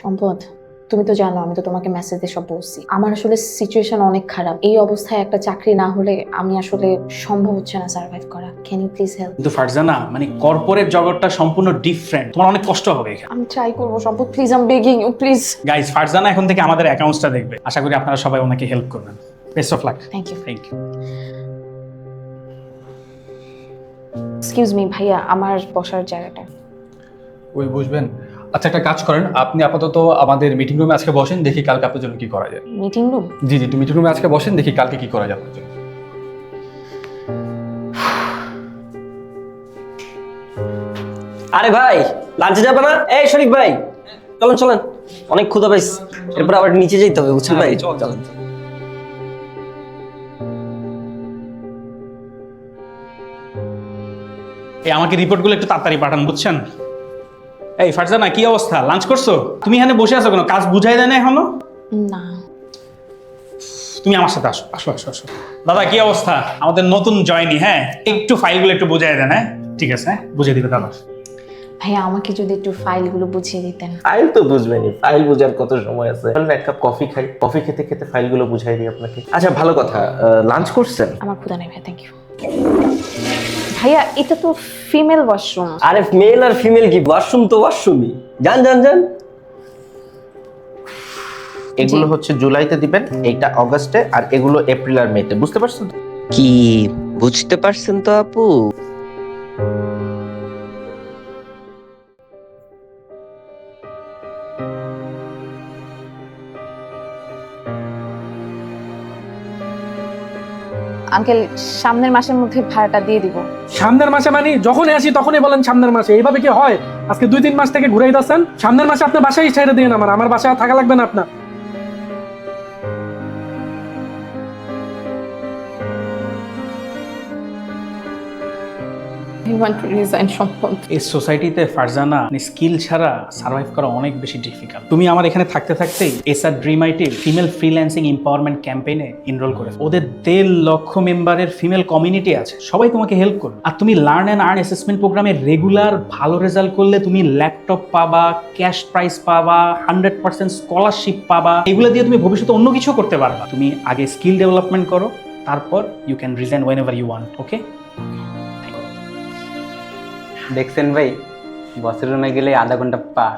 সম্পদ, তুমি তো জানো আমি তো তোমাকে মেসেজে সব বলছি। আমার আসলে সিচুয়েশন অনেক খারাপ। এই অবস্থায় একটা চাকরি না হলে আমি আসলে সম্ভব হচ্ছে না সার্ভাইভ করা। Can you please help? কিন্তু ফারজানা, মানে কর্পোরেট জগৎটা সম্পূর্ণ ডিফারেন্ট, তোমার অনেক কষ্ট হবে এখানে। আমি ট্রাই করবো Sampad, please I am begging you please. Guys, Farzana এখন থেকে আমাদের অ্যাকাউন্টসটা দেখবে। আশা করি আপনারা সবাই ওনাকে হেল্প করবেন। Best of luck. Thank you. Thank you. Excuse me ভাইয়া, আমার বসার জায়গাটা। ওই বুঝবেন। আচ্ছা, একটা কাজ করেন, আপনি আপাতত আমাদের মিটিং রুমে আজকে বসেন, দেখি কালকে আপনার জন্য কি করা যায়। Meeting room? জি জি, মিটিং রুমে আজকে বসেন, দেখি কালকে কি করা যায় আপনার জন্য। আরে ভাই, লাঞ্চে যাবে না? এই শরীফ ভাই, চলেন চলেন, অনেক ক্ষুধা পাইছি। এরপর আবার নিচে যেতে হবে, বুঝছেন ভাই? চলেন। এই আমাকে রিপোর্টগুলো একটু তাড়াতাড়ি পাঠান, বুঝছেন? এই ফারজানা, কি অবস্থা? লাঞ্চ করছো? তুমি এখানে বসে আছো কেন? কাজ বুঝাই দেয় না এখনো? না। তুমি আমার সাথে আসো, আসো আসো আসো। দাদা, কি অবস্থা? আমাদের নতুন জয়েনি। হ্যাঁ, একটু ফাইলগুলো একটু বুঝাই দেন। হ্যাঁ ঠিক আছে, হ্যাঁ বুঝিয়ে দিবে দাদা। ভাইয়া আমাকে যদি একটু ফাইলগুলো বুঝিয়ে দিতেন। ফাইল তো বুঝবেনই, ফাইল বোঝার কত সময় আছে? চলুন এক কাপ কফি খাই, কফি খেতে খেতে ফাইলগুলো বুঝাই দিই আপনাকে। আচ্ছা ভালো কথা, লাঞ্চ করছেন? আমার ক্ষুধা নেই ভাইয়া, থ্যাংক ইউ। ভাইয়া এটা তো ফিমেল ওয়াশরুম। আরে মেল আর ফিমেল কি, ওয়াশরুম তো ওয়াশরুমই। যান যান যান। এগুলো হচ্ছে জুলাইতে দিবেন, এইটা অগস্টে, আর এগুলো এপ্রিল আর মেতে। বুঝতে পারছেন তো? কি বুঝতে পারছেন তো আপু? আঙ্কেল, সামনের মাসের মধ্যে ভাড়াটা দিয়ে দিব। সামনের মাসে মানে যখনই আসি তখনই বলেন সামনের মাসে, এইভাবে কি হয়? আজকে 2-3 মাস থেকে ঘুরাই যাচ্ছেন, সামনের মাসে আপনার বাসায় ছেড়ে দিয়ে আমার বাসায় থাকা লাগবে না আপনার। I want to resign সম্পদ। এই সোসাইটিতে ফারজানা, স্কিল ছাড়া সার্ভাইভ করা অনেক বেশি ডিফিকাল্ট। তুমি আমার এখানে থাকতে থাকতেই SR dream IT female freelancing empowerment ক্যাম্পেইনে এনরোল করে। ওদের 1.5 লক্ষ মেম্বারের ফিমেল কমিউনিটি আছে, সবাই তোমাকে হেল্প করবে। আর তুমি লার্ন অ্যান্ড আর্ন অ্যাসেসমেন্ট প্রোগ্রামে রেগুলার ভালো রেজাল্ট করলে তুমি ল্যাপটপ পাবা, ক্যাশ প্রাইজ পাবা, 100% স্কলারশিপ পাবা। এগুলো দিয়ে তুমি ভবিষ্যতে অন্য কিছু করতে পারবা। তুমি আগে স্কিল ডেভেলপমেন্ট করো, তারপর you can resign whenever you want. Okay? দেখছেন ভাই, বসের রুমে গেলে আধা ঘন্টা পার।